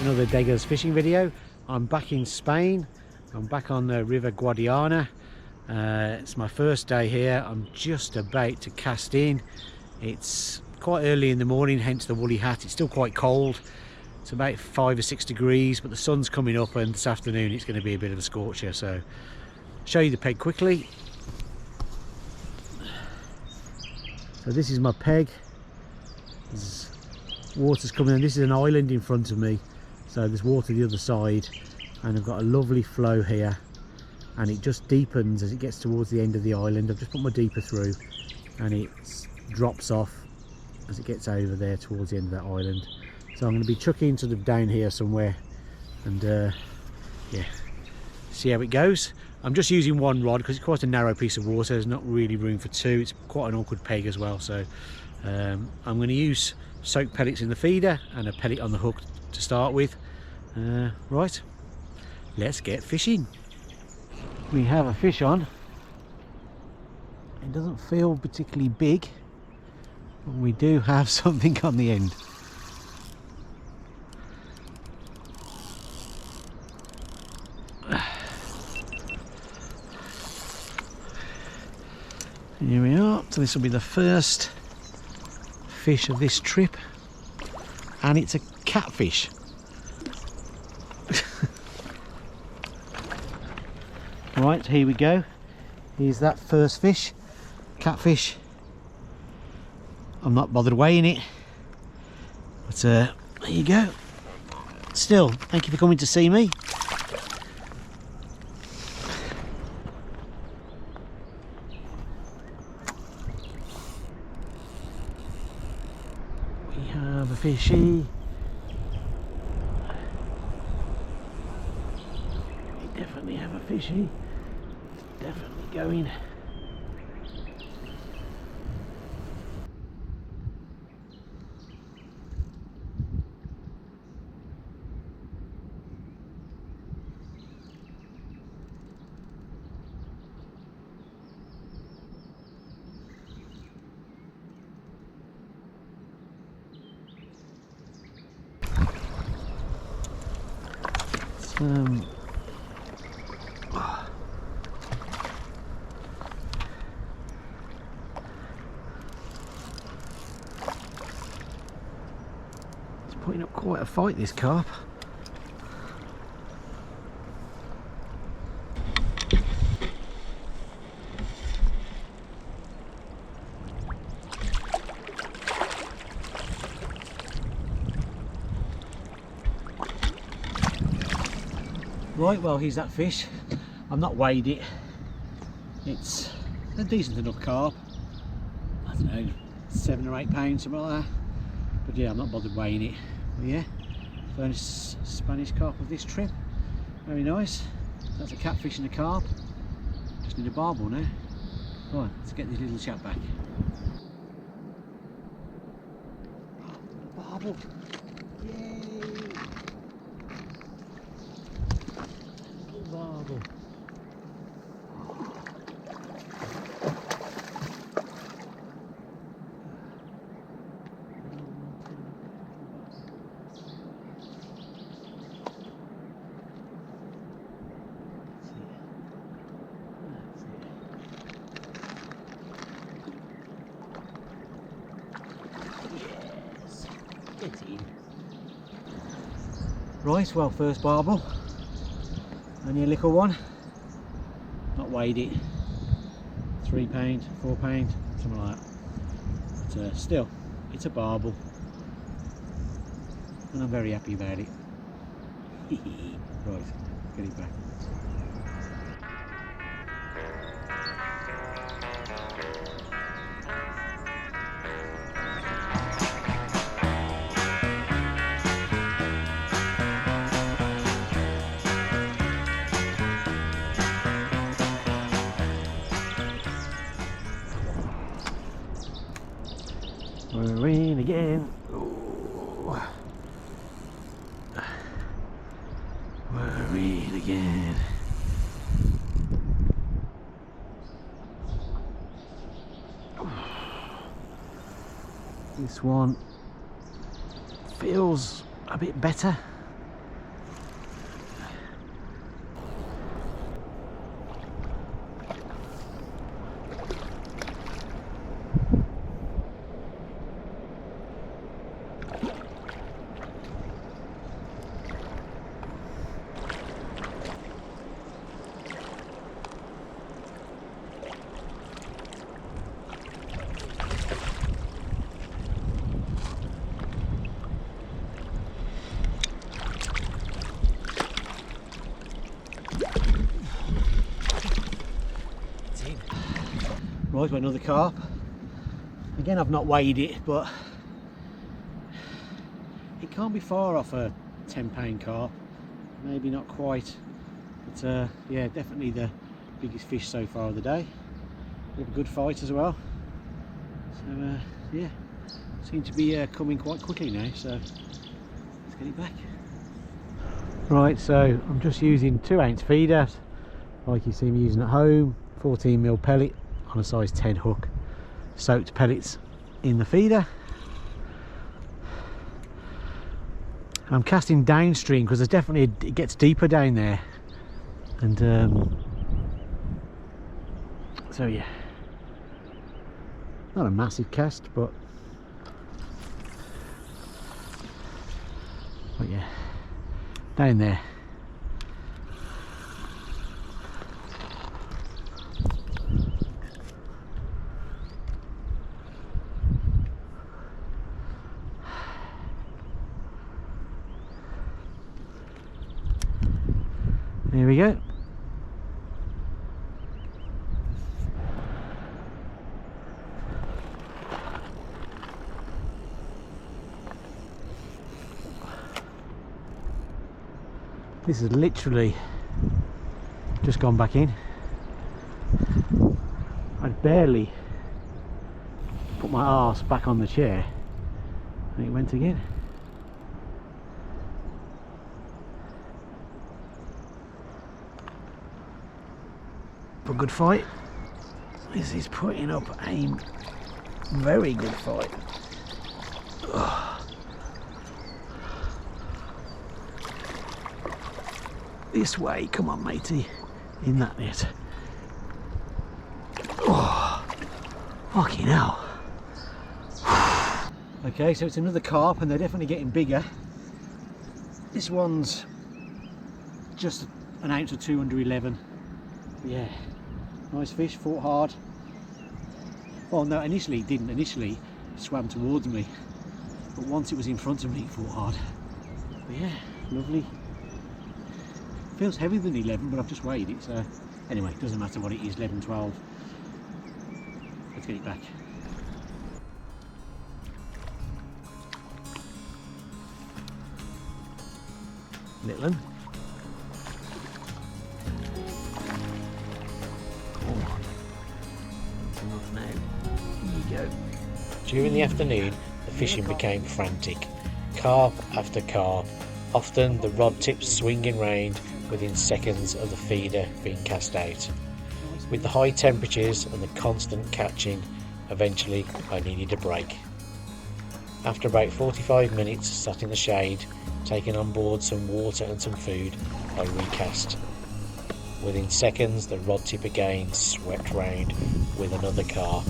Another Deggers fishing video. I'm back in Spain. I'm back on the River Guadiana. It's my first day here. I'm just about to cast in. It's quite early in the morning, hence the woolly hat. It's still quite cold. It's about 5 or 6 degrees, but the sun's coming up, and this afternoon it's going to be a bit of a scorcher. So I'll show you the peg quickly. So this is my peg. There's water's coming in. This is an island in front of me, so there's water the other side, and I've got a lovely flow here, and it just deepens as it gets towards the end of the island. I've just put my deeper through, and it drops off as it gets over there towards the end of that island. So I'm going to be chucking sort of down here somewhere, and yeah, see how it goes. I'm just using one rod because it's quite a narrow piece of water. There's not really room for two. It's quite an awkward peg as well. So I'm going to use soaked pellets in the feeder and a pellet on the hook to start with. Right, let's get fishing. We have a fish on. It doesn't feel particularly big, but we do have something on the end. Here we are. So this will be the first fish of this trip, and it's a catfish. Right, here we go. Here's that first fish, catfish. I'm not bothered weighing it, but there you go. Still, thank you for coming to see me. We have a fishy. We definitely have a fishy. It's definitely going. It's putting up quite a fight, this carp. Right, well, here's that fish. I've not weighed it. It's a decent enough carp. I don't know, 7 or 8 pounds, something like that. But yeah, I'm not bothered weighing it. But yeah, first Spanish carp of this trip. Very nice. So that's a catfish and a carp. Just need a barbel now. Right, let's get this little chap back. Oh, barbel. Yay! Barbel. Yes, get in. Right, well, first barbel. Only a little one. Not weighed it. 3 pound, 4 pound, something like that. But still, it's a barbel, and I'm very happy about it. Right, get it back. We're in again. Ooh. We're in again. This one feels a bit better. surprised by another carp. Again, I've not weighed it, but it can't be far off a 10-pound carp. Maybe not quite, but yeah, definitely the biggest fish so far of the day. We have a good fight as well. So yeah, seem to be coming quite quickly now, so let's get it back. Right, so I'm just using 2-ounce feeder like you see me using at home, 14mm pellet on a size 10 hook, soaked pellets in the feeder. I'm casting downstream because there's definitely it gets deeper down there, and so yeah, not a massive cast, but yeah, down there. There we go. This has literally just gone back in. I'd barely put my arse back on the chair and it went again. A good fight. This is putting up a very good fight. Ugh. This way, come on matey, in that net. Oh, fucking hell. Okay, so it's another carp and they're definitely getting bigger. This one's just an ounce or two under 11. Yeah, nice fish, fought hard. Well, no, initially it didn't. Initially it swam towards me, but once it was in front of me, it fought hard. But yeah, lovely. Feels heavier than 11, but I've just weighed it, so anyway, it doesn't matter what it is, 11, 12. Let's get it back. Little one. During the afternoon, the fishing became frantic. Carp after carp, often the rod tips swinging round within seconds of the feeder being cast out. With the high temperatures and the constant catching, eventually I needed a break. After about 45 minutes sat in the shade, taking on board some water and some food, I recast. Within seconds the rod tip again swept round with another carp.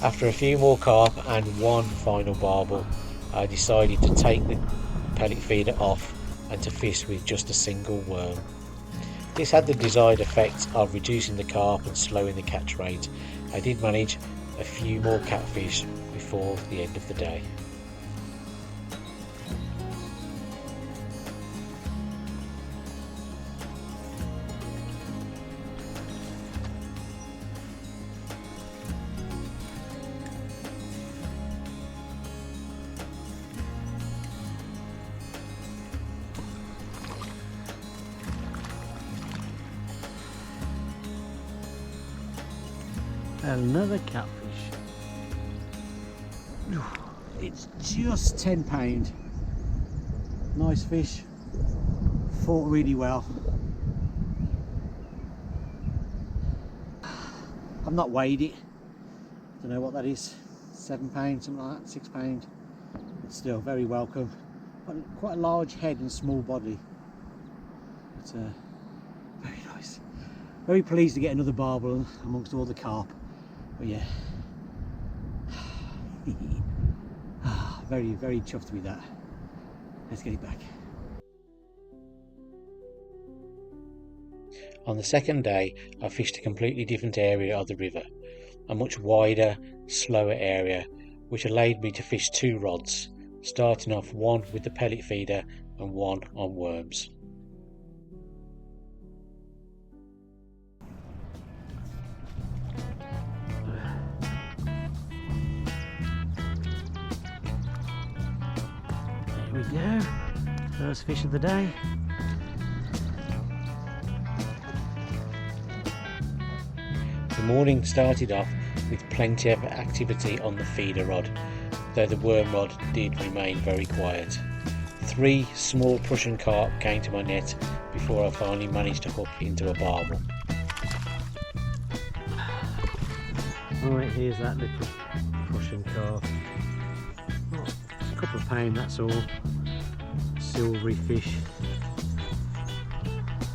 After a few more carp and one final barbel, I decided to take the pellet feeder off and to fish with just a single worm. This had the desired effect of reducing the carp and slowing the catch rate. I did manage a few more catfish before the end of the day. Another catfish. It's just £10. Nice fish, fought really well. I've not weighed it, don't know what that is, £7, something like that, £6. It's still very welcome. Quite a large head and small body, but very nice. Very pleased to get another barbel amongst all the carp. But yeah, very, very chuffed with that. Let's get it back. On the second day, I fished a completely different area of the river, a much wider, slower area, which allowed me to fish 2 rods, starting off one with the pellet feeder and one on worms. There we go. First fish of the day. The morning started off with plenty of activity on the feeder rod, though the worm rod did remain very quiet. 3 small Prussian carp came to my net before I finally managed to hook into a barbel. Right, here's that little Prussian carp. Oh, a couple of pounds, that's all. Silvery fish.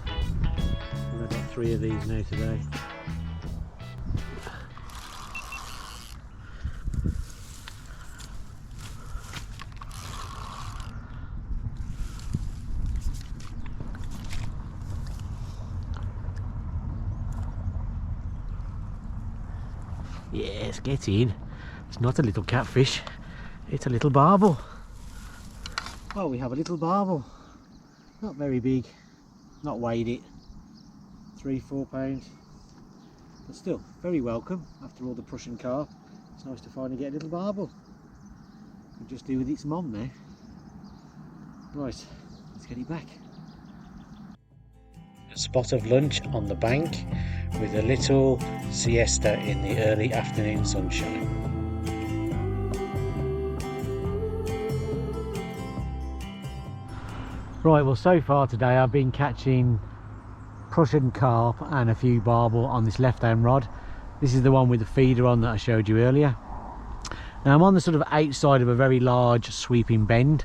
And I've got 3 of these now today. Yes, get in. It's not a little catfish, it's a little barbel. Well, we have a little barbel. Not very big, not weighed it. 3-4 pounds. But still, very welcome after all the Prussian carp. It's nice to finally get a little barbel. We'll just do with its mum now. Right, let's get it back. A spot of lunch on the bank with a little siesta in the early afternoon sunshine. Right, well, so far today I've been catching Prussian carp and a few barbel on this left hand rod. This is the one with the feeder on that I showed you earlier. Now I'm on the sort of outside of a very large sweeping bend,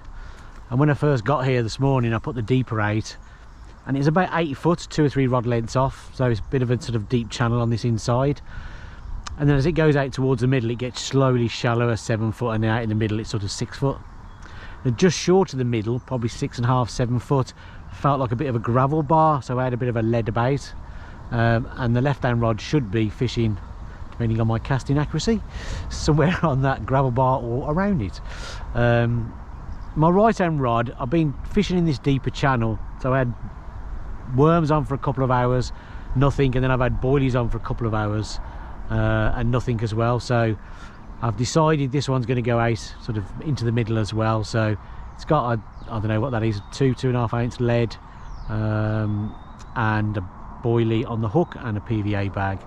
and when I first got here this morning I put the deeper out, and it's about 8 foot, 2 or 3 rod lengths off, so it's a bit of a sort of deep channel on this inside. And then as it goes out towards the middle it gets slowly shallower, 7 foot, and then out in the middle it's sort of 6 foot. And just short of the middle, probably 6.5, 7 foot, felt like a bit of a gravel bar, so I had a bit of a lead about. And the left hand rod should be fishing, depending on my casting accuracy, somewhere on that gravel bar or around it. My right hand rod, I've been fishing in this deeper channel, so I had worms on for a couple of hours, nothing, and then I've had boilies on for a couple of hours and nothing as well. So I've decided this one's going to go out sort of into the middle as well. So it's got a, I don't know what that is, 2.5 ounce lead and a boilie on the hook and a PVA bag.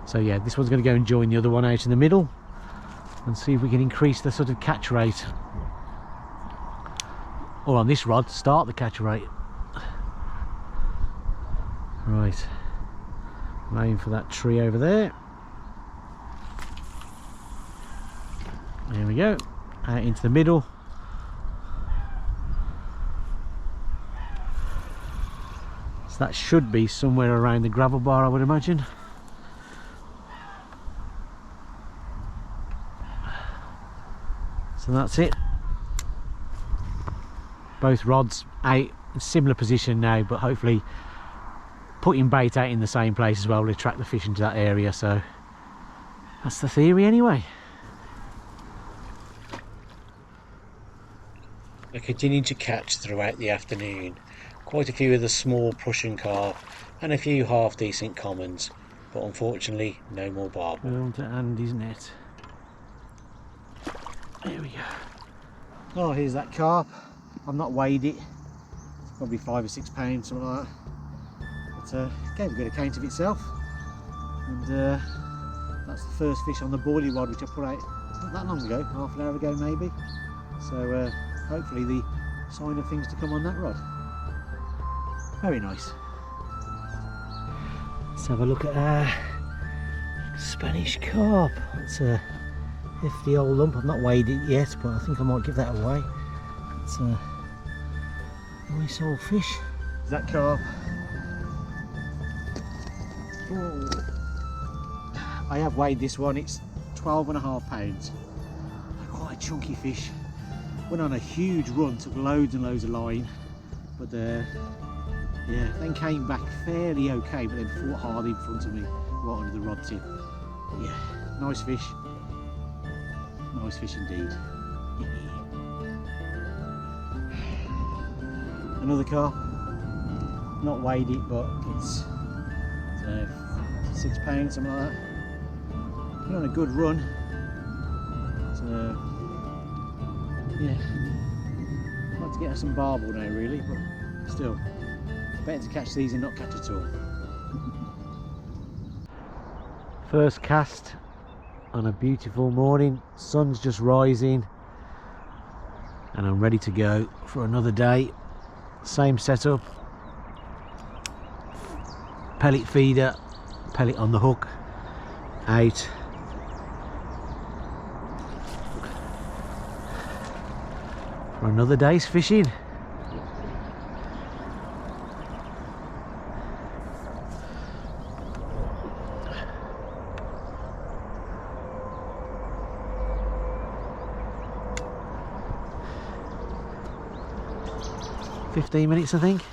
So yeah, this one's going to go and join the other one out in the middle and see if we can increase the sort of catch rate, or on this rod start the catch rate. Right, I'm aiming for that tree over there. There we go, out into the middle. So that should be somewhere around the gravel bar, I would imagine. So that's it. Both rods out in similar position now, but hopefully putting bait out in the same place as well will attract the fish into that area. So that's the theory anyway. I continued to catch throughout the afternoon quite a few of the small Prussian carp and a few half decent commons, but unfortunately no more barbel. Go on to Andy's net. There we go. Oh, here's that carp. I've not weighed it. It's probably 5 or 6 pounds, something like that. But gave a good account of itself. And that's the first fish on the boilie rod, which I put out not that long ago, half an hour ago maybe. So hopefully the sign of things to come on that rod. Very nice. Let's have a look at our Spanish carp. It's a hefty old lump. I've not weighed it yet, but I think I might give that away. It's a nice old fish. Is that carp? Oh. I have weighed this one. It's 12.5 pounds. Quite a chunky fish. Went on a huge run, took loads and loads of line, but yeah, then came back fairly okay, but then fought hard in front of me, right under the rod tip. But yeah, nice fish. Nice fish indeed. Another carp. Not weighed it, but it's 6 pounds, something like that. Been on a good run. So yeah, I'd like to get us some barbel now really, but still, better to catch these and not catch at all. First cast on a beautiful morning, sun's just rising and I'm ready to go for another day. Same setup, pellet feeder, pellet on the hook, out. For another day's fishing. "15 minutes, I think."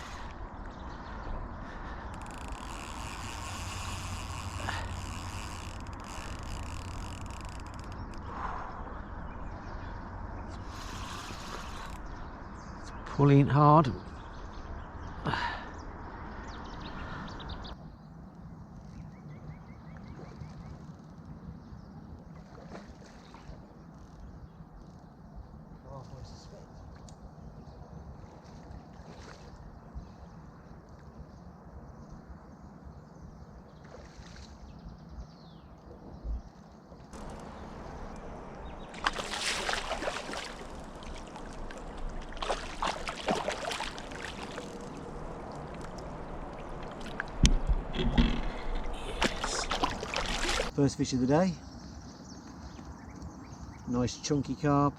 It's pulling hard. First fish of the day. Nice chunky carp.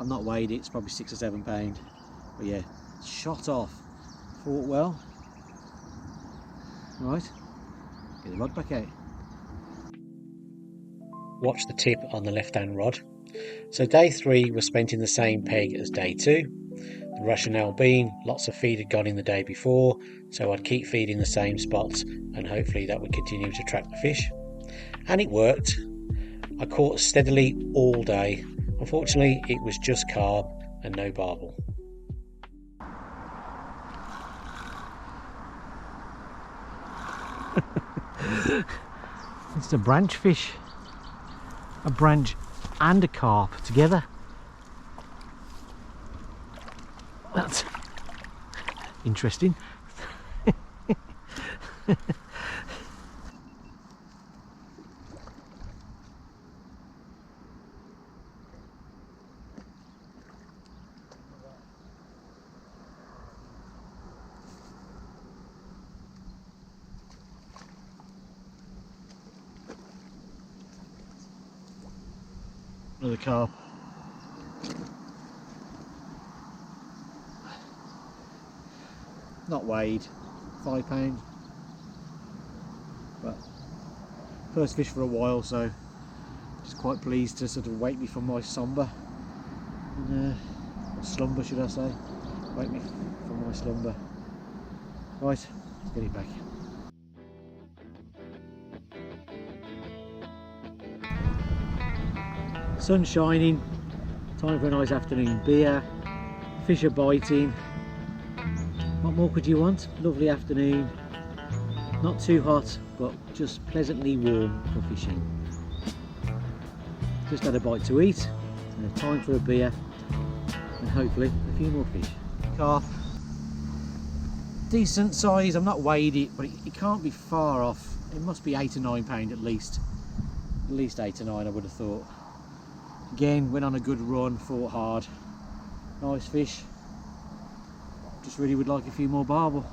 I've not weighed it, it's probably 6 or 7 pound. But yeah, shot off. Fought well. Right, get the rod back out. Watch the tip on the left hand rod. So day 3 was spent in the same peg as day 2. The rationale being lots of feed had gone in the day before, so I'd keep feeding the same spots and hopefully that would continue to attract the fish. And it worked. I caught steadily all day. Unfortunately it was just carp and no barbel. It's a branch fish. A branch and a carp together. That's interesting. Another carp. Not weighed, 5 pound. But first fish for a while, so just quite pleased to sort of wake me from my somber and slumber, should I say? Wake me from my slumber. Right, let's get it back. Sun shining, time for a nice afternoon beer, fish are biting. What more could you want? Lovely afternoon, not too hot but just pleasantly warm for fishing. Just had a bite to eat and time for a beer and hopefully a few more fish. Carp, decent size. I'm not weighed it, but it can't be far off. It must be 8 or 9 pound at least 8 or 9 I would have thought. Again, went on a good run, fought hard. Nice fish. Just really would like a few more barbel.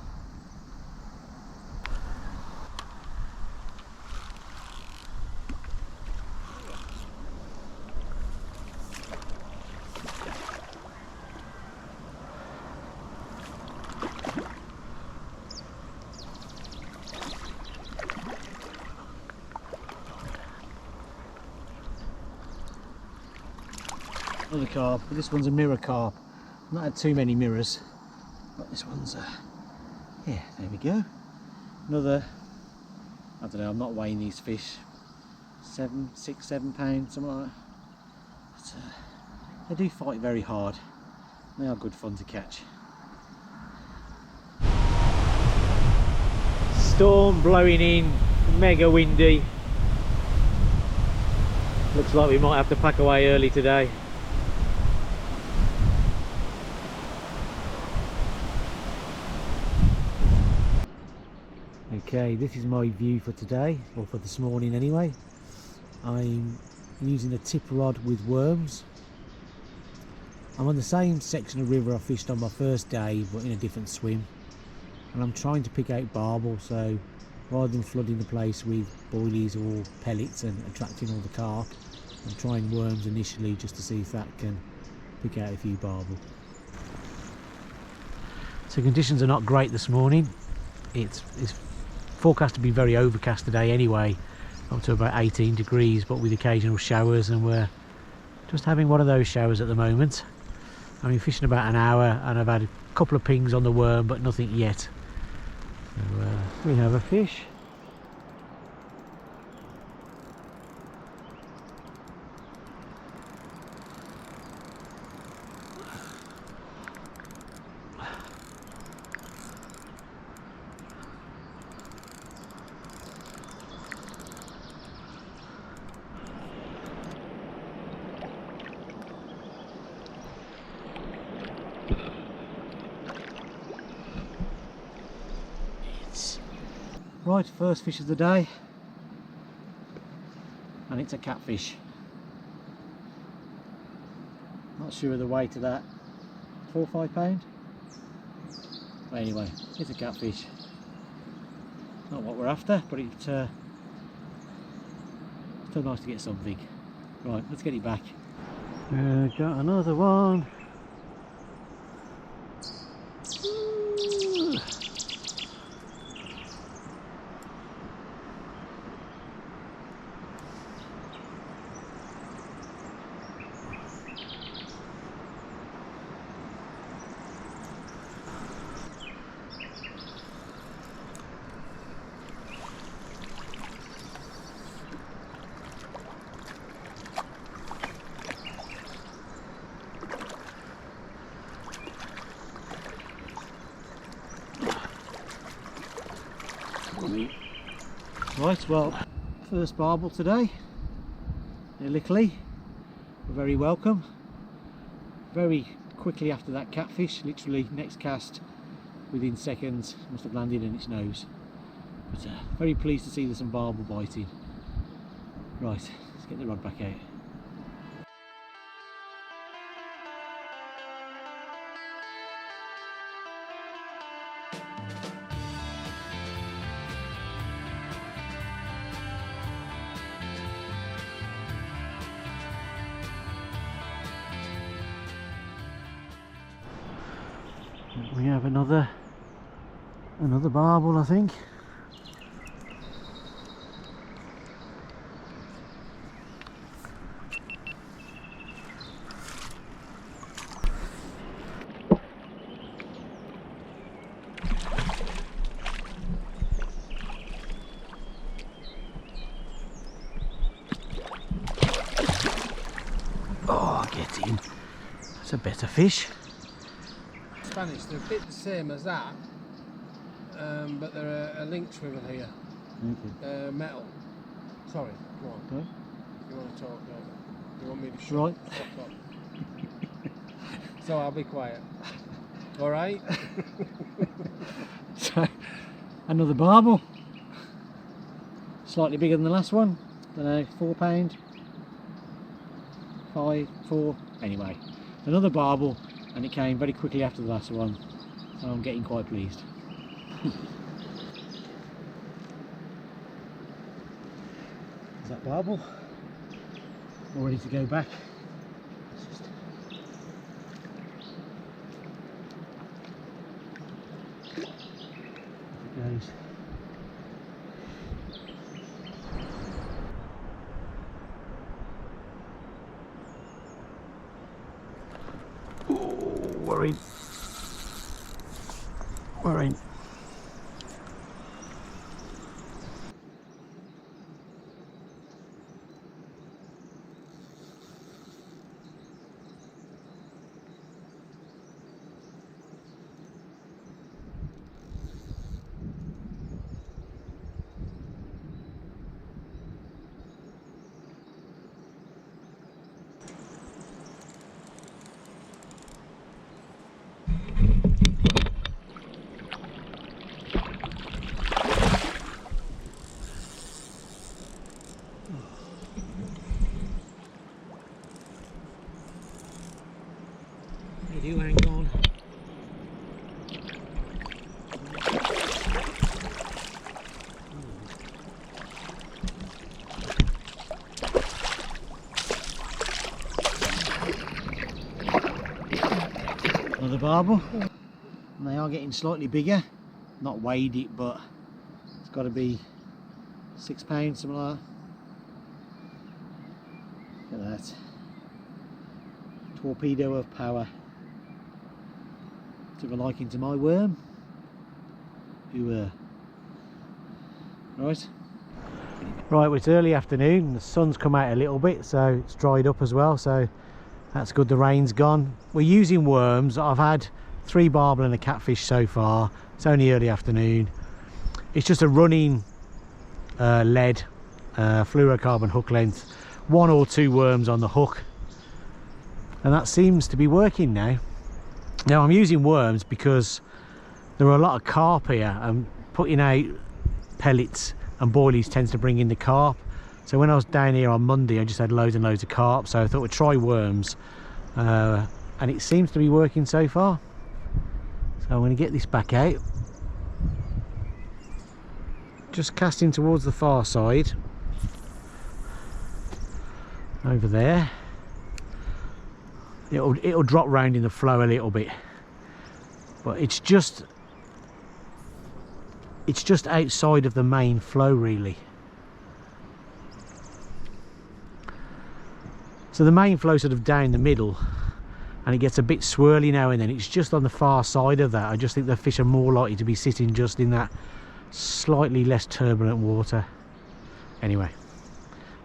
Another carp, but this one's a mirror carp. I've not had too many mirrors, but this one's yeah, there we go. Another, I don't know, I'm not weighing these fish, 6, 7 pounds, something like that. But, they do fight very hard. They are good fun to catch. Storm blowing in, mega windy. Looks like we might have to pack away early today. Okay, this is my view for today, or for this morning anyway. I'm using a tip rod with worms. I'm on the same section of river I fished on my first day, but in a different swim. And I'm trying to pick out barbel, so rather than flooding the place with boilies or pellets and attracting all the carp, I'm trying worms initially just to see if that can pick out a few barbel. So conditions are not great this morning. It's forecast to be very overcast today anyway, up to about 18 degrees, but with occasional showers, and we're just having one of those showers at the moment. I've been fishing about an hour and I've had a couple of pings on the worm, but nothing yet. So we have a fish. Right, first fish of the day, and it's a catfish. Not sure of the weight of that, 4 or 5 pound. But anyway, it's a catfish. Not what we're after, but it's still nice to get something. Right, let's get it back. Got another one. Right, well, first barbel today. They're lickly, very welcome. Very quickly after that catfish, literally next cast within seconds, must have landed in its nose. But very pleased to see there's some barbel biting. Right, let's get the rod back out. We have another barbel, I think. Oh, get him. That's a better fish. Spanish, they're a bit the same as that, but they're a lynx river here. Metal. Sorry, go on. Okay. You want to talk, don't you? You want me to shut Right. up? So I'll be quiet. Alright? So, another barbel. Slightly bigger than the last one. Don't know, 4 pound. 5, 4. Anyway, another barbel. And it came very quickly after the last one, so I'm getting quite pleased. Is that barbel? All ready to go back. Off it goes. We're in. We're in. You do hang on. Another barbel, and they are getting slightly bigger. Not weighed it, but it's got to be 6 pounds, something like that. Look at that. Torpedo of power. Took a liking to my worm. Right. Right, well, it's early afternoon. The sun's come out a little bit, so it's dried up as well. So that's good. The rain's gone. We're using worms. I've had 3 barbel and a catfish so far. It's only early afternoon. It's just a running lead fluorocarbon hook length, 1 or 2 worms on the hook, and that seems to be working now. Now I'm using worms because there are a lot of carp here, and putting out pellets and boilies tends to bring in the carp. So when I was down here on Monday, I just had loads and loads of carp, so I thought we'd try worms, and it seems to be working so far. So I'm going to get this back out, just casting towards the far side over there. It'll drop round in the flow a little bit, but it's just outside of the main flow really. So the main flow sort of down the middle, and it gets a bit swirly now and then. It's just on the far side of that. I just think the fish are more likely to be sitting just in that slightly less turbulent water. Anyway,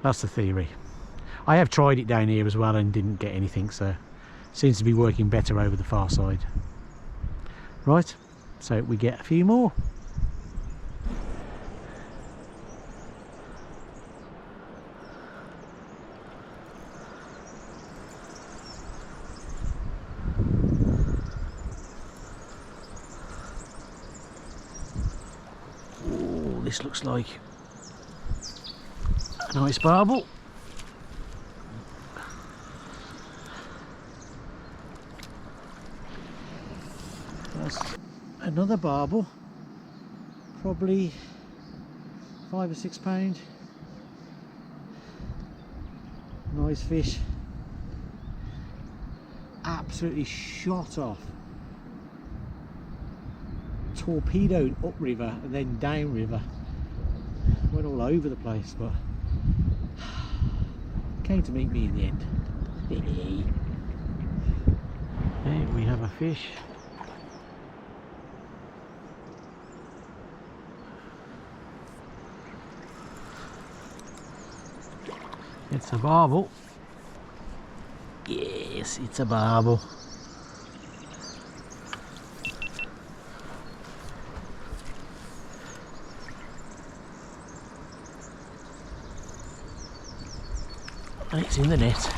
that's the theory. I have tried it down here as well and didn't get anything, so it seems to be working better over the far side. Right, so we get a few more. Oh, this looks like a nice barbel. Another barbel, probably 5 or 6 pound. Nice fish, absolutely shot off, torpedoed upriver and then downriver, went all over the place, but came to meet me in the end. There we have a fish. It's a barbel. Yes, it's a barbel. And it's in the net.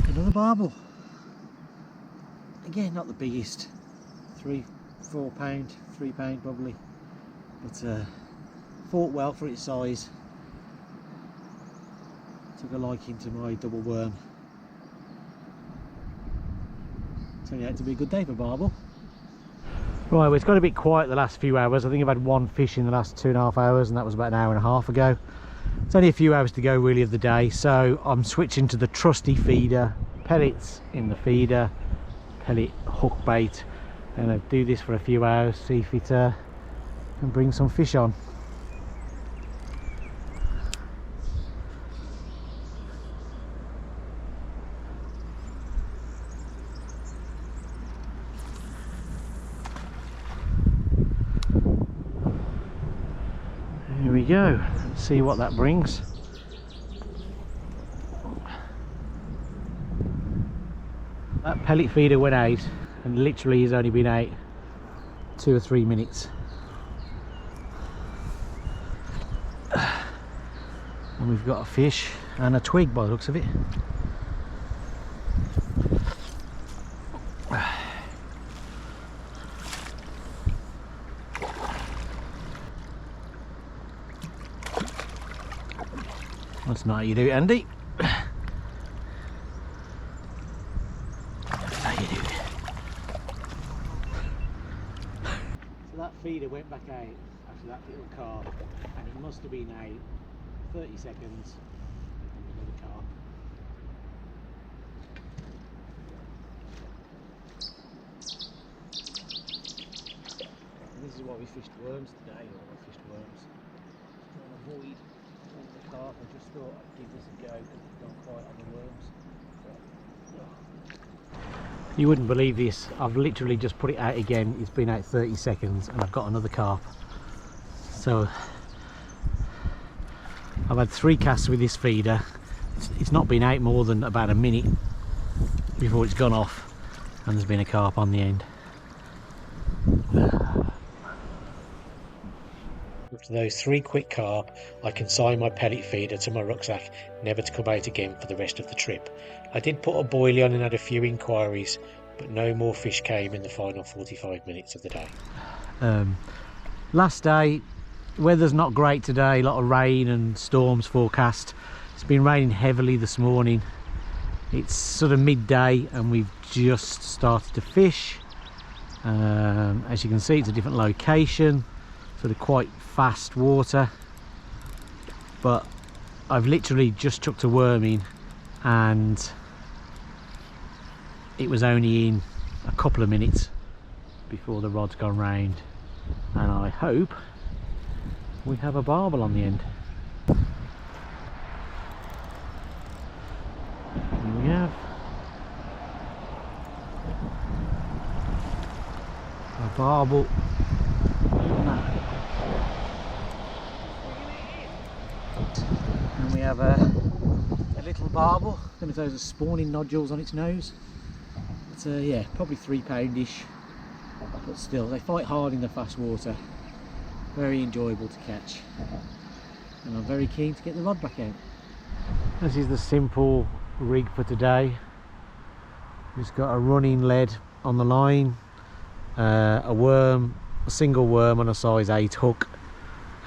Another barbel. Again, not the biggest. 3-4 pound, 3 pound probably. But fought well for its size. Took a liking to my double worm. Turned out to be a good day for barbel. Right, well, it's got a bit quiet the last few hours. I think I've had 1 fish in the last 2.5 hours, and that was about an hour and a half ago. It's only a few hours to go really of the day, so I'm switching to the trusty feeder, pellets in the feeder, pellet hook bait, and I'll do this for a few hours, see if it can bring some fish on. Here we go, let's see what that brings. That pellet feeder went out and literally has only been out 2 or 3 minutes. And we've got a fish and a twig by the looks of it. That's not how you do it, Andy. feeder went back out after that little carp, and it must have been out 30 seconds and another carp. And this is why we fished worms today, or I fished worms. Trying to avoid all the carp. I just thought I'd give this a go because it's gone quiet on the worms. You wouldn't believe this, I've literally just put it out again. It's been out 30 seconds and I've got another carp. So I've had 3 casts with this feeder. It's not been out more than about a minute before it's gone off, and there's been a carp on the end. After those 3 quick carp, I consigned my pellet feeder to my rucksack, never to come out again for the rest of the trip. I did put a boilie on and had a few inquiries, but no more fish came in the final 45 minutes of the day. Last day, weather's not great today, a lot of rain and storms forecast. It's been raining heavily this morning. It's sort of midday and we've just started to fish. As you can see, it's a different location, sort of quite fast water, but I've literally just chucked a worm in and it was only in a couple of minutes before the rod's gone round, and I hope we have a barbel on the end. Here we have a barbel. And we have a little barbel. I don't know if those are spawning nodules on its nose. But yeah, probably 3 poundish. But still, they fight hard in the fast water. Very enjoyable to catch. And I'm very keen to get the rod back out. This is the simple rig for today. Just got a running lead on the line, a worm, a single worm on a size 8 hook,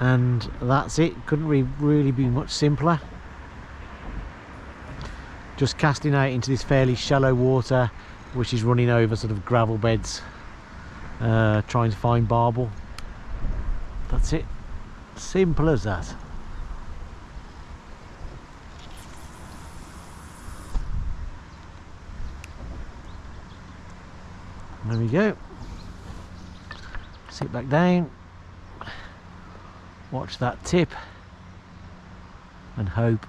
and that's it. Couldn't really be much simpler. Just casting out into this fairly shallow water which is running over sort of gravel beds, trying to find barbel. That's it, simple as that. There we go. Sit back down, watch that tip and hope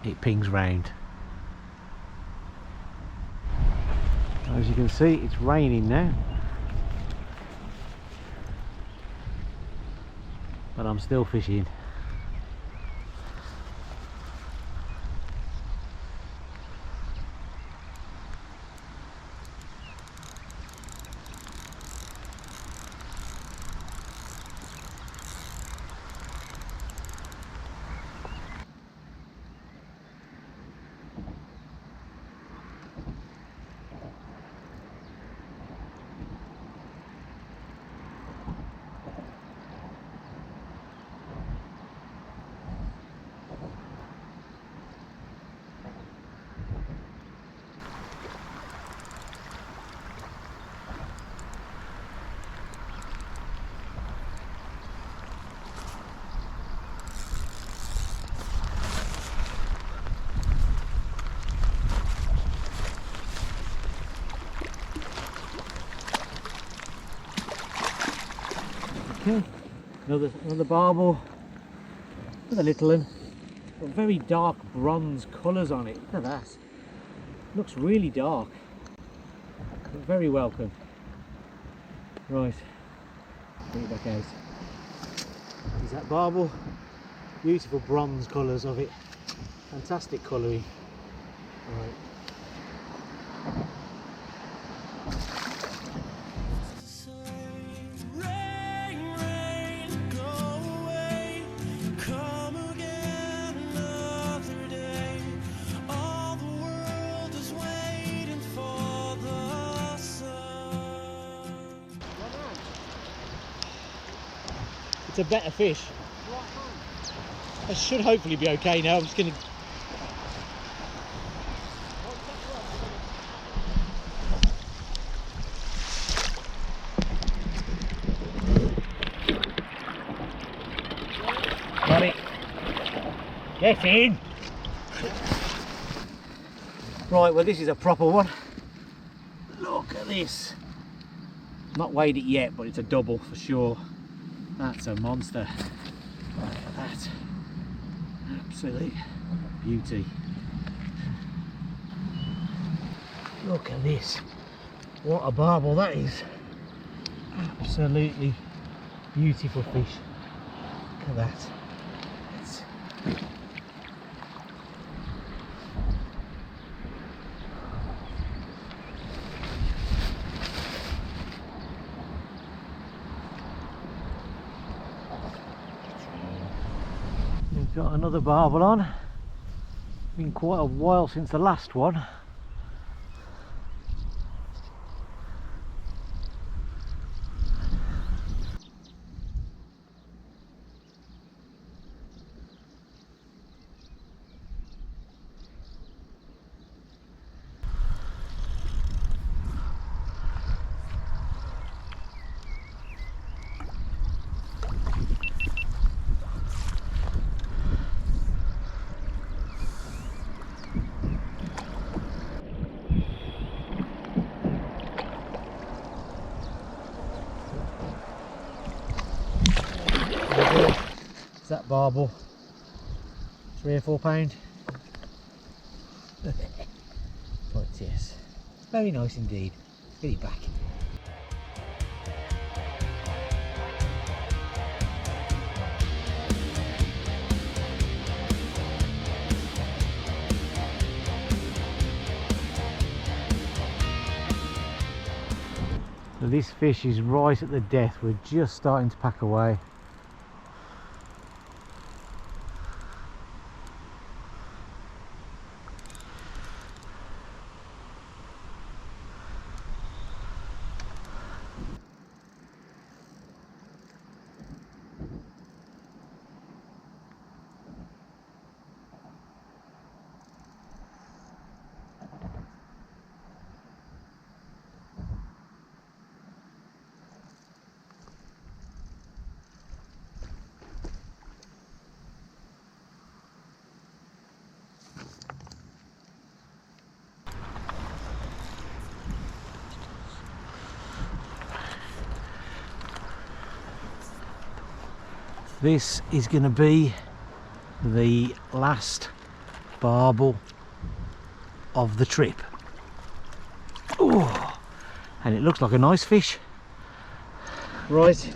it pings round. As you can see, it's raining now, but I'm still fishing. Okay, another barbel, another little one. Got very dark bronze colours on it. Look at that. Looks really dark, but very welcome. Right, bring it back out. Is that barbel? Beautiful bronze colours of it. Fantastic colouring. Right. It's a better fish. I should hopefully be okay now. I'm just going to... Get in! Right, well this is a proper one. Look at this. Not weighed it yet, but it's a double for sure. That's a monster. Look at that. Absolute beauty. Look at this. What a barbel that is. Absolutely beautiful fish. Look at that. It's... We've got another barbel on. Been quite a while since the last one. That barbel, 3 or 4 pound. But yes, very nice indeed. Let's get it back. So this fish is right at the death. We're just starting to pack away. This is going to be the last barbel of the trip. Ooh, and it looks like a nice fish. Right,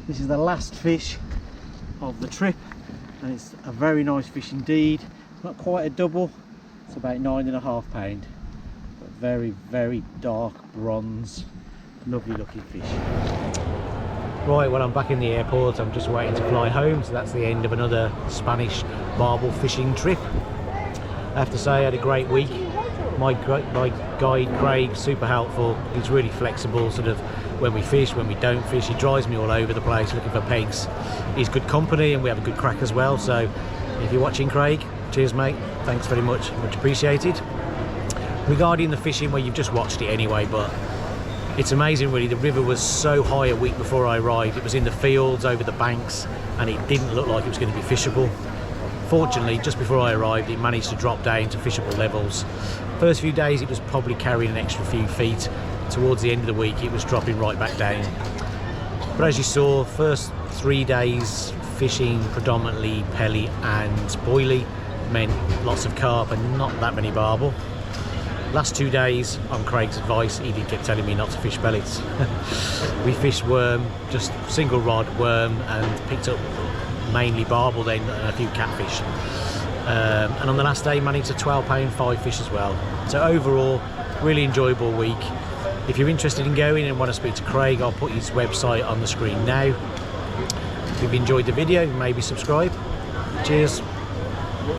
this is the last fish of the trip, and it's a very nice fish indeed. Not quite a double, it's about 9.5 pound, but very, very dark bronze, lovely looking fish. Right, well I'm back in the airport, I'm just waiting to fly home, so that's the end of another Spanish barbel fishing trip. I have to say I had a great week. My guide Craig, super helpful, he's really flexible, sort of when we fish, when we don't fish, he drives me all over the place looking for pegs. He's good company and we have a good crack as well, so if you're watching Craig, cheers mate, thanks very much, much appreciated. Regarding the fishing, well you've just watched it anyway, but it's amazing really, the river was so high a week before I arrived. It was in the fields, over the banks, and it didn't look like it was going to be fishable. Fortunately, just before I arrived, it managed to drop down to fishable levels. First few days it was probably carrying an extra few feet. Towards the end of the week it was dropping right back down. But as you saw, first 3 days fishing predominantly pelly and boilie meant lots of carp and not that many barbel. Last 2 days, on Craig's advice, he did keep telling me not to fish pellets. We fished worm, just single rod worm, and picked up mainly barbel then and a few catfish. And on the last day managed a 12 pound 5 fish as well. So overall, really enjoyable week. If you're interested in going and want to speak to Craig, I'll put his website on the screen now. If you've enjoyed the video, maybe subscribe. Cheers.